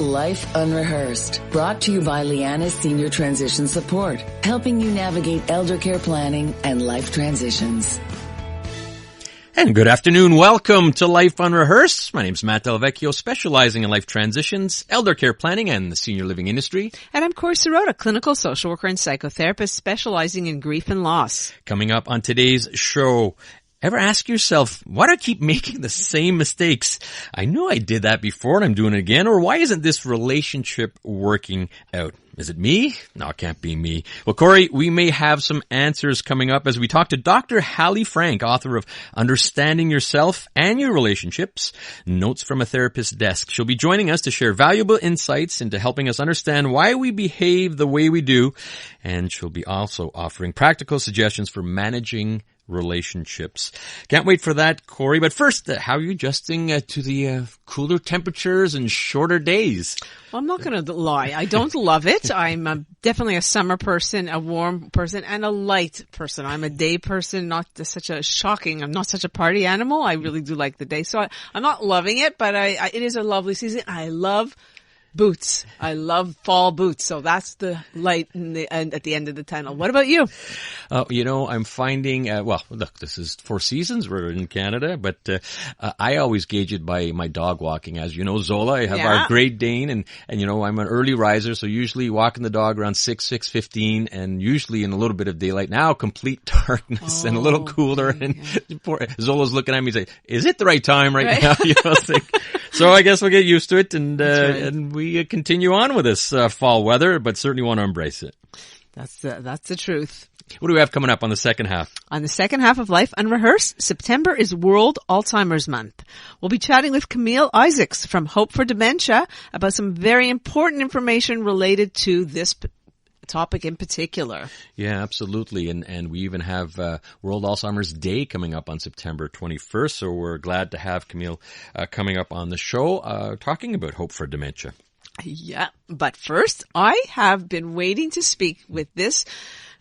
Life Unrehearsed, brought to you by Lianas Senior Transition Support, helping you navigate elder care planning and life transitions. And good afternoon. Welcome to Life Unrehearsed. My name's Matt Delvecchio, specializing in life transitions, elder care planning, and the senior living industry. And I'm Corrie Matt, clinical social worker and psychotherapist specializing in grief and loss. Coming up on today's show, ever ask yourself, why do I keep making the same mistakes? I know I did that before and I'm doing it again. Or why isn't this relationship working out? Is it me? No, it can't be me. Well, Corrie, we may have some answers coming up as we talk to Dr. Hallie Frank, author of Understanding Yourself and Your Relationships, Notes from a Therapist's Desk. She'll be joining us to share valuable insights into helping us understand why we behave the way we do. And she'll be also offering practical suggestions for managing relationships. Can't wait for that, Corrie. But first, how are you adjusting to the cooler temperatures and shorter days? Well, I'm not going to lie. I don't love it. I'm definitely a summer person, a warm person, and a light person. I'm a day person, not such a shocking. I'm not such a party animal. I really do like the day. So I'm not loving it, but it is a lovely season. I love boots. I love fall boots. So that's the light at the end of the tunnel. What about you? I'm finding, look, this is 4 seasons. We're in Canada, but I always gauge it by my dog walking. As you know, Zola, I have our Great Dane, and I'm an early riser, so usually walking the dog around 6:15, and usually in a little bit of daylight. Now, complete darkness and a little cooler, and poor Zola's looking at me and say, is it the right time right now? So I guess we'll get used to it, and we continue on with this fall weather, but certainly want to embrace it. That's the truth. What do we have coming up on the second half? On the second half of Life Unrehearsed, September is World Alzheimer's Month. We'll be chatting with Camille Isaacs from Hope for Dementia about some very important information related to this topic in particular. Yeah, absolutely. And we even have World Alzheimer's Day coming up on September 21st. So we're glad to have Camille coming up on the show talking about Hope for Dementia. Yeah, but first, I have been waiting to speak with this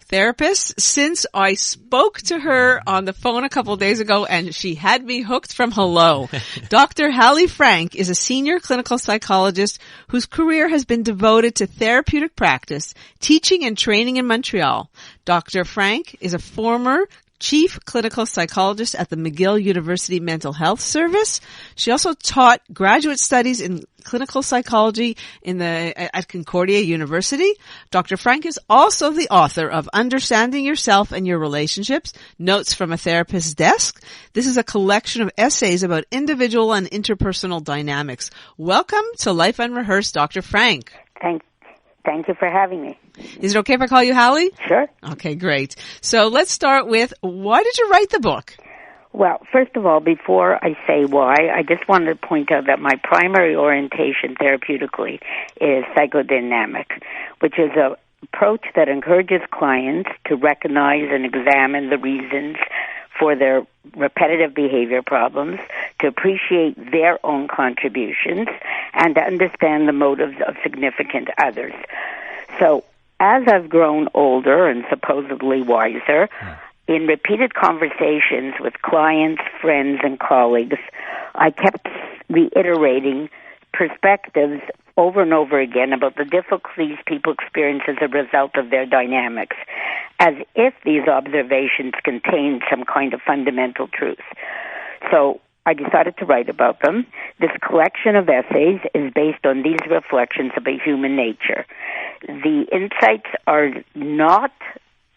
therapist since I spoke to her on the phone a couple of days ago, and she had me hooked from hello. Dr. Hallie Frank is a senior clinical psychologist whose career has been devoted to therapeutic practice, teaching and training in Montreal. Dr. Frank is a former chief clinical psychologist at the McGill University Mental Health Service. She also taught graduate studies in clinical psychology at Concordia University. Dr. Frank is also the author of Understanding Yourself and Your Relationships, Notes from a Therapist's Desk. This is a collection of essays about individual and interpersonal dynamics. Welcome to Life Unrehearsed, Dr. Frank. Thank you for having me. Is it okay if I call you Hallie? Sure. Okay, great. So let's start with, why did you write the book? Well, first of all, before I say why, I just wanted to point out that my primary orientation therapeutically is psychodynamic, which is an approach that encourages clients to recognize and examine the reasons for their repetitive behavior problems, to appreciate their own contributions, and to understand the motives of significant others. So, as I've grown older and supposedly wiser, in repeated conversations with clients, friends, and colleagues, I kept reiterating perspectives over and over again about the difficulties people experience as a result of their dynamics, as if these observations contained some kind of fundamental truth. So I decided to write about them. This collection of essays is based on these reflections about human nature. The insights are not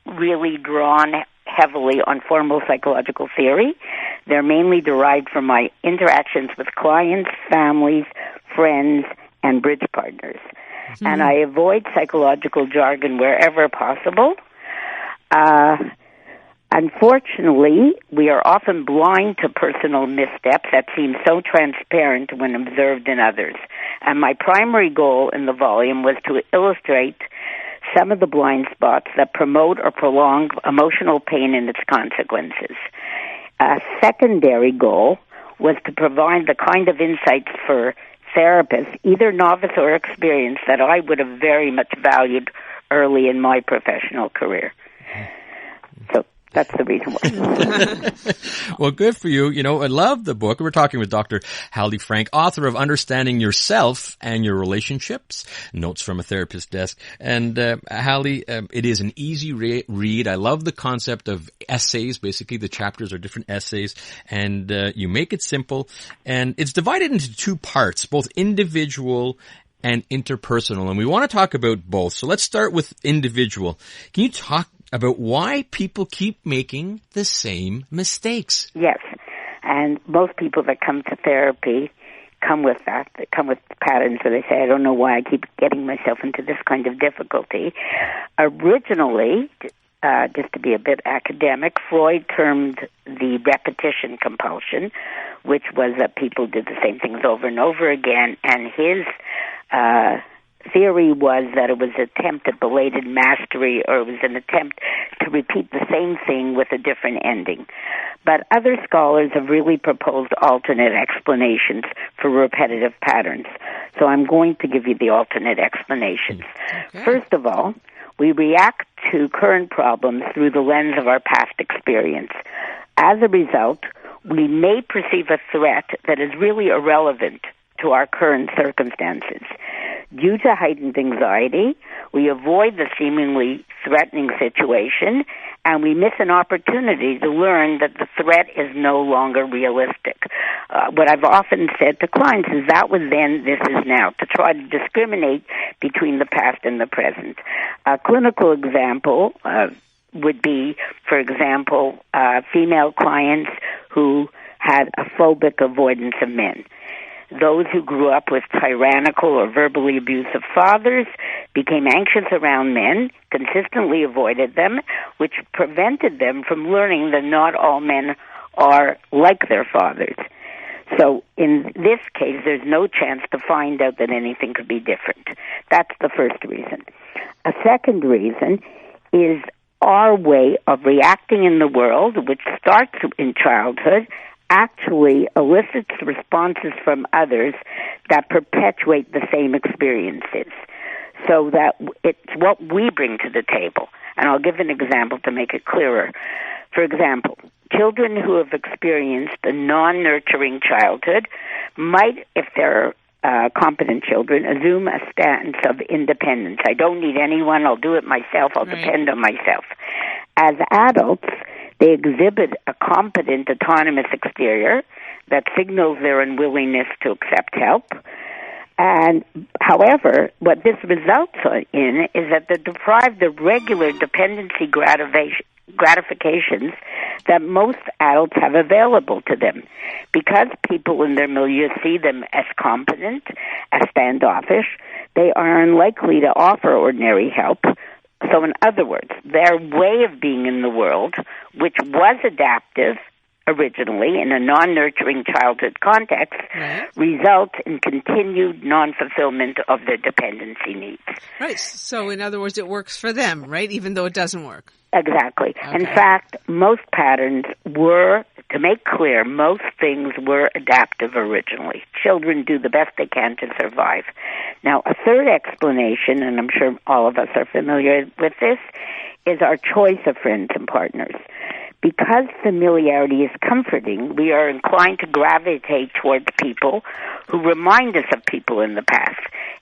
really drawn heavily on formal psychological theory. They're mainly derived from my interactions with clients, families, friends, and bridge partners. Mm-hmm. And I avoid psychological jargon wherever possible. Unfortunately, we are often blind to personal missteps that seem so transparent when observed in others. And my primary goal in the volume was to illustrate some of the blind spots that promote or prolong emotional pain and its consequences. A secondary goal was to provide the kind of insights for therapists, either novice or experienced, that I would have very much valued early in my professional career. So That's the reason why. Well, good for you. You know, I love the book. We're talking with Dr. Hallie Frank, author of Understanding Yourself and Your Relationships, Notes from a Therapist's Desk. And Hallie, it is an easy read. I love the concept of essays. Basically, the chapters are different essays, and you make it simple. And it's divided into two parts, both individual and interpersonal. And we want to talk about both. So let's start with individual. Can you talk about why people keep making the same mistakes? Yes. And most people that come to therapy come with that. They come with patterns where they say, I don't know why I keep getting myself into this kind of difficulty. Originally, just to be a bit academic, Freud termed the repetition compulsion, which was that people did the same things over and over again, and his theory was that it was an attempt at belated mastery, or it was an attempt to repeat the same thing with a different ending. But other scholars have really proposed alternate explanations for repetitive patterns. So I'm going to give you the alternate explanations. Okay. First of all, we react to current problems through the lens of our past experience. As a result, we may perceive a threat that is really irrelevant to our current circumstances. Due to heightened anxiety, we avoid the seemingly threatening situation, and we miss an opportunity to learn that the threat is no longer realistic. What I've often said to clients is that was then, this is now, to try to discriminate between the past and the present. A clinical example would be, for example, female clients who had a phobic avoidance of men. Those who grew up with tyrannical or verbally abusive fathers became anxious around men, consistently avoided them, which prevented them from learning that not all men are like their fathers. So in this case, there's no chance to find out that anything could be different. That's the first reason. A second reason is our way of reacting in the world, which starts in childhood, actually elicits responses from others that perpetuate the same experiences, so that it's what we bring to the table. And I'll give an example to make it clearer. For example, children who have experienced a non-nurturing childhood might, if they're competent children, assume a stance of independence. I don't need anyone, I'll do it myself, I'll depend on myself. As adults, they exhibit a competent, autonomous exterior that signals their unwillingness to accept help. And, however, what this results in is that they're deprived of regular dependency gratifications that most adults have available to them. Because people in their milieu see them as competent, as standoffish, they are unlikely to offer ordinary help. So in other words, their way of being in the world, which was adaptive originally in a non-nurturing childhood context, results in continued non-fulfillment of their dependency needs. Right. So in other words, it works for them, right? Even though it doesn't work. Exactly. Okay. In fact, most patterns were, to make clear, most things were adaptive originally. Children do the best they can to survive. Now, a third explanation, and I'm sure all of us are familiar with this, is our choice of friends and partners. Because familiarity is comforting, we are inclined to gravitate towards people who remind us of people in the past,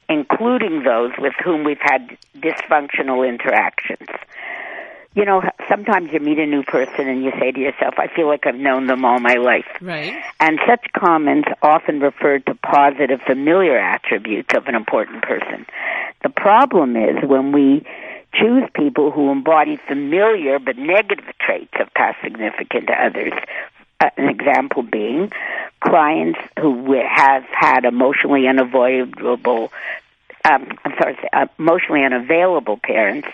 including those with whom we've had dysfunctional interactions. You know, sometimes you meet a new person and you say to yourself, I feel like I've known them all my life. Right. And such comments often refer to positive, familiar attributes of an important person. The problem is when we choose people who embody familiar but negative traits of past significant others. An example being clients who have had emotionally unavailable parents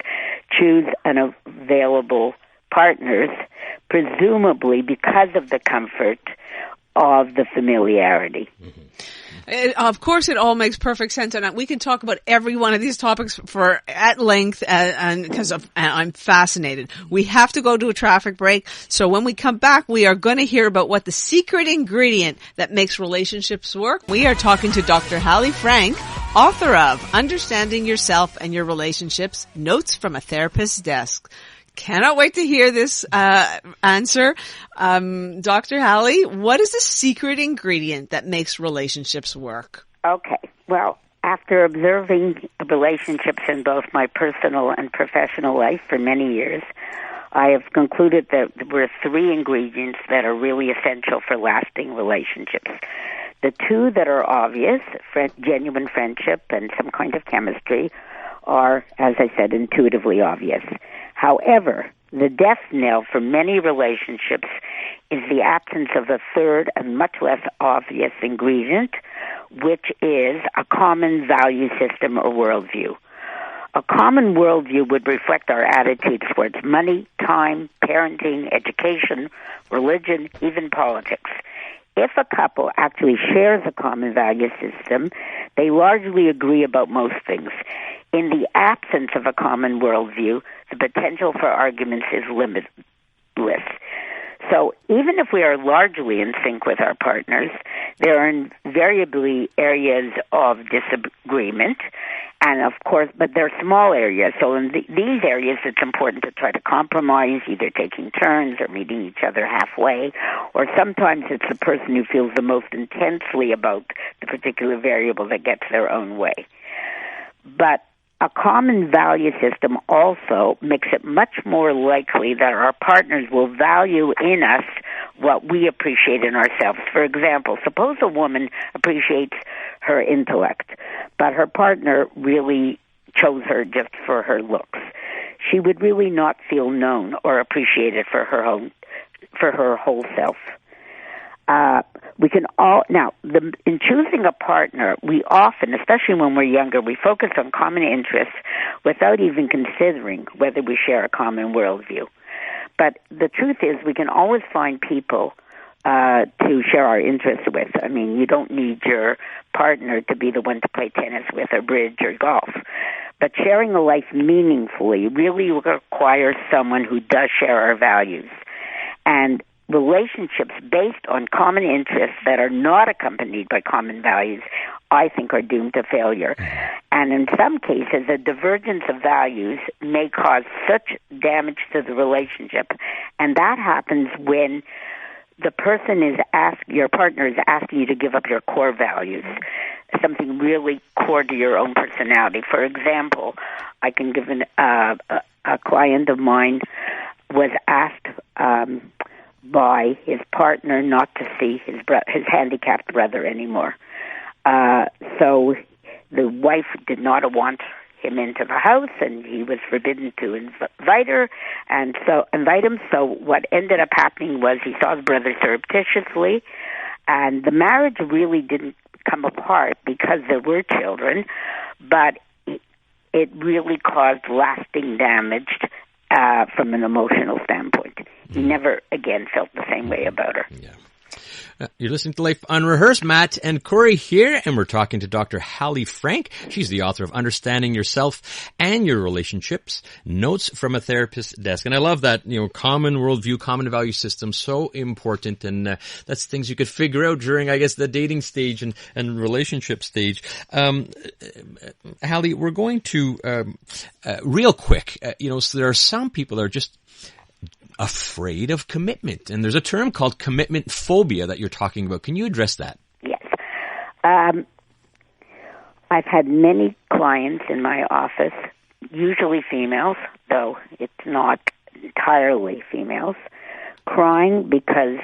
choose unavailable partners, presumably because of the comfort of the familiarity. Mm-hmm. Of course, it all makes perfect sense, and we can talk about every one of these topics for at length, and because I'm fascinated. We have to go to a traffic break, so when we come back, we are going to hear about what the secret ingredient that makes relationships work. We are talking to Dr. Hallie Frank, author of Understanding Yourself and Your Relationships, Notes from a Therapist's Desk. Cannot wait to hear this answer. Dr. Hallie, what is the secret ingredient that makes relationships work? Okay. Well, after observing relationships in both my personal and professional life for many years, I have concluded that there are three ingredients that are really essential for lasting relationships. The two that are obvious, genuine friendship and some kind of chemistry, are, as I said, intuitively obvious. However, the death knell for many relationships is the absence of a third and much less obvious ingredient, which is a common value system or worldview. A common worldview would reflect our attitudes towards money, time, parenting, education, religion, even politics. If a couple actually shares a common value system, they largely agree about most things. In the absence of a common worldview, the potential for arguments is limitless. So even if we are largely in sync with our partners, there are invariably areas of disagreement, and of course, but they're small areas. So in these areas, it's important to try to compromise, either taking turns or meeting each other halfway, or sometimes it's the person who feels the most intensely about the particular variable that gets their own way. But a common value system also makes it much more likely that our partners will value in us what we appreciate in ourselves. For example, suppose a woman appreciates her intellect, but her partner really chose her just for her looks. She would really not feel known or appreciated for her whole self. We can all now. In choosing a partner, we often, especially when we're younger, we focus on common interests without even considering whether we share a common worldview. But the truth is, we can always find people to share our interests with. I mean, you don't need your partner to be the one to play tennis with, or bridge, or golf. But sharing a life meaningfully really requires someone who does share our values. And relationships based on common interests that are not accompanied by common values, I think, are doomed to failure. And in some cases, a divergence of values may cause such damage to the relationship. And that happens when the person your partner is asking you to give up your core values, something really core to your own personality. For example, I can give a client of mine was asked by his partner not to see his handicapped brother anymore. So the wife did not want him into the house, and he was forbidden to invite him. So what ended up happening was he saw his brother surreptitiously, and the marriage really didn't come apart because there were children, but it really caused lasting damage from an emotional standpoint. He never again felt the same way about her. Yeah. You're listening to Life Unrehearsed. Matt and Corrie here, and we're talking to Dr. Hallie Frank. She's the author of Understanding Yourself and Your Relationships, Notes from a Therapist's Desk. And I love that, common worldview, common value system, so important. And that's things you could figure out during, I guess, the dating stage and relationship stage. Hallie, we're going to, real quick, so there are some people that are just afraid of commitment. And there's a term called commitment phobia that you're talking about. Can you address that? Yes. I've had many clients in my office, usually females, though it's not entirely females, crying because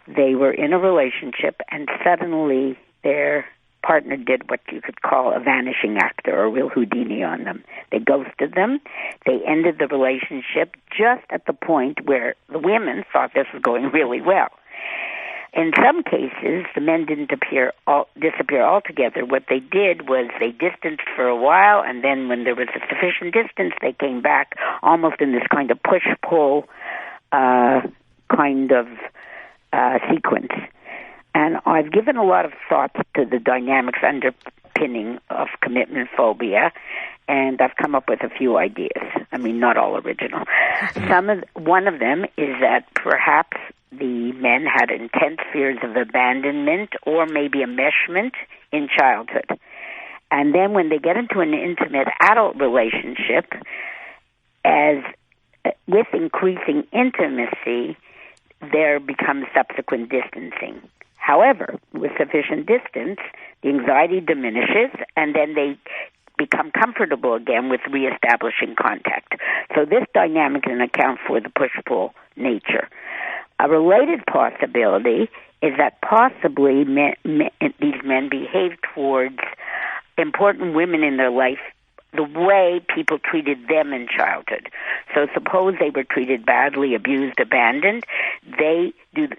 they were in a relationship and suddenly their partner did what you could call a vanishing act, or a real Houdini on them. They ghosted them. They ended the relationship just at the point where the women thought this was going really well. In some cases, the men didn't disappear altogether. What they did was they distanced for a while, and then when there was a sufficient distance, they came back almost in this kind of push-pull sequence. And I've given a lot of thought to the dynamics underpinning of commitment phobia, and I've come up with a few ideas. I mean, not all original. One of them is that perhaps the men had intense fears of abandonment or maybe enmeshment in childhood. And then when they get into an intimate adult relationship, as with increasing intimacy, there becomes subsequent distancing. However, with sufficient distance, the anxiety diminishes, and then they become comfortable again with reestablishing contact. So this dynamic can account for the push-pull nature. A related possibility is that possibly these men behave towards important women in their life the way people treated them in childhood. So suppose they were treated badly, abused, abandoned, they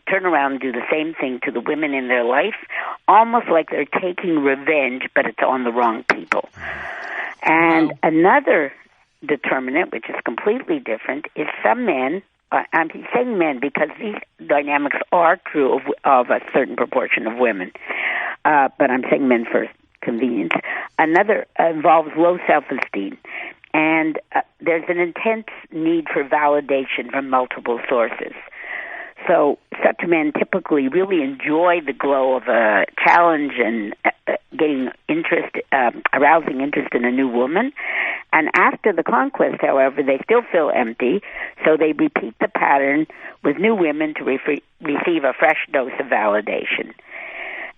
turn around and do the same thing to the women in their life, almost like they're taking revenge, but it's on the wrong people. And another determinant, which is completely different, is some men, I'm saying men because these dynamics are true of a certain proportion of women, but I'm saying men first, convenience. Another involves low self-esteem, and there's an intense need for validation from multiple sources. So such men typically really enjoy the glow of a challenge and getting interest, arousing interest in a new woman. And after the conquest, however, they still feel empty, so they repeat the pattern with new women to receive a fresh dose of validation.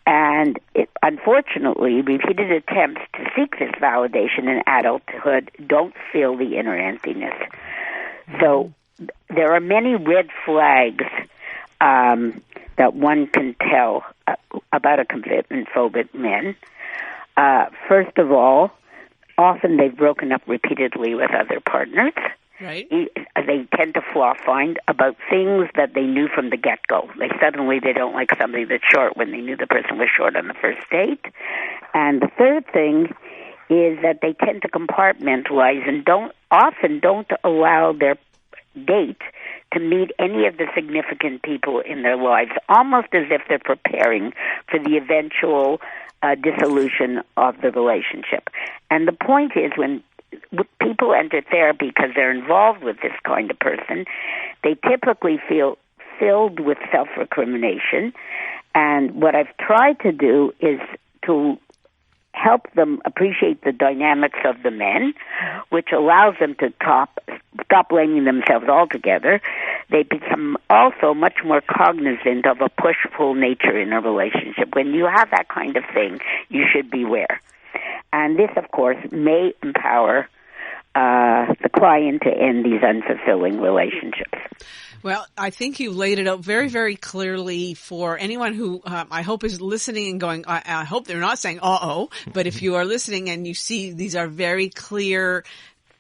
And unfortunately, repeated attempts to seek this validation in adulthood don't fill the inner emptiness. So there are many red flags that one can tell about a commitment-phobic man. First of all, often they've broken up repeatedly with other partners. Right. They tend to find about things that they knew from the get-go. They don't like somebody that's short when they knew the person was short on the first date. And the third thing is that they tend to compartmentalize and don't allow their date to meet any of the significant people in their lives, almost as if they're preparing for the eventual dissolution of the relationship. And the point is, when people enter therapy because they're involved with this kind of person, they typically feel filled with self-recrimination. And what I've tried to do is to help them appreciate the dynamics of the men, which allows them to stop blaming themselves altogether. They become also much more cognizant of a push-pull nature in a relationship. When you have that kind of thing, you should beware. And this, of course, may empower the client to end these unfulfilling relationships. Well, I think you laid it out very, very clearly for anyone who I hope is listening and going, I hope they're not saying, uh-oh, but if you are listening and you see these are very clear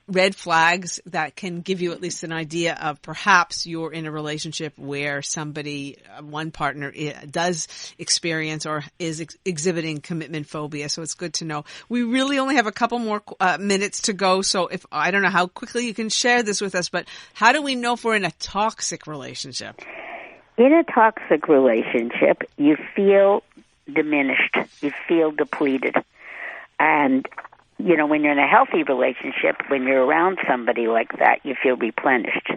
red flags that can give you at least an idea of perhaps you're in a relationship where somebody, one partner does experience or is exhibiting commitment phobia. So it's good to know. We really only have a couple more minutes to go. So I don't know how quickly you can share this with us, but how do we know if we're in a toxic relationship? In a toxic relationship, you feel diminished. You feel depleted. And when you're in a healthy relationship, when you're around somebody like that, you feel replenished.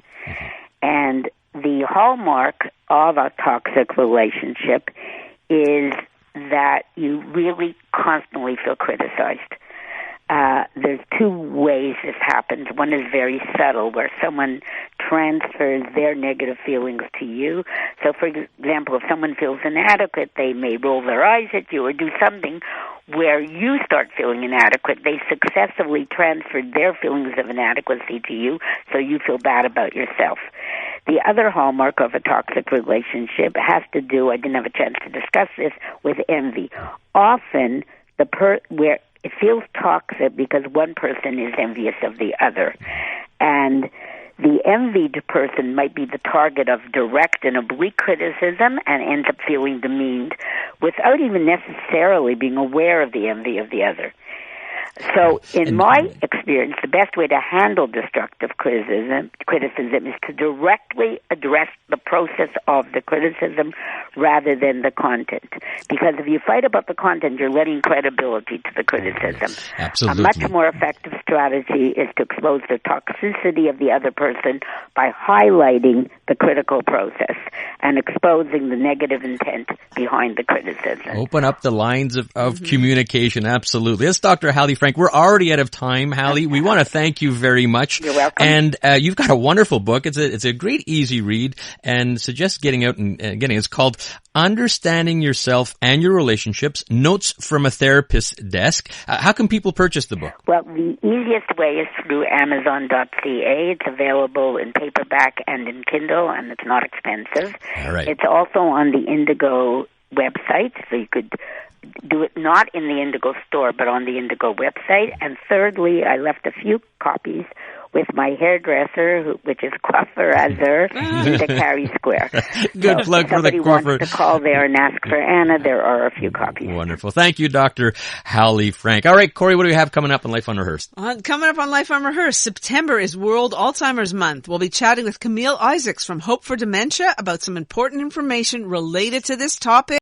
And the hallmark of a toxic relationship is that you really constantly feel criticized. There's two ways this happens. One is very subtle, where someone transfers their negative feelings to you. So, for example, if someone feels inadequate, they may roll their eyes at you or do something where you start feeling inadequate. They successively transferred their feelings of inadequacy to you, so you feel bad about yourself. The other hallmark of a toxic relationship has to do, I didn't have a chance to discuss this, with envy. Often, where it feels toxic because one person is envious of the other. And the envied person might be the target of direct and oblique criticism and ends up feeling demeaned without even necessarily being aware of the envy of the other. So in my experience, the best way to handle destructive criticism is to directly address the process of the criticism rather than the content. Because if you fight about the content, you're lending credibility to the criticism. Absolutely. A much more effective strategy is to expose the toxicity of the other person by highlighting the critical process and exposing the negative intent behind the criticism. Open up the lines of communication, absolutely. That's Dr. Hallie Frank. Frank. We're already out of time, Hallie. We want to thank you very much. You're welcome. And you've got a wonderful book. It's a great, easy read, and suggest getting out and getting. It's called Understanding Yourself and Your Relationships: Notes from a Therapist's Desk. How can people purchase the book? Well, the easiest way is through Amazon.ca. It's available in paperback and in Kindle, and it's not expensive. All right. It's also on the Indigo website, so you could do it not in the Indigo store, but on the Indigo website. And thirdly, I left a few copies with my hairdresser, which is Coiffeur Azur in the Carrie Square. Good plug for the coiffeur. If somebody wants to call there and ask for Anna, there are a few copies. Wonderful. Thank you, Dr. Hallie Frank. All right, Corrie, what do we have coming up on Life Unrehearsed? Coming up on Life Unrehearsed, September is World Alzheimer's Month. We'll be chatting with Camille Isaacs from Hope for Dementia about some important information related to this topic.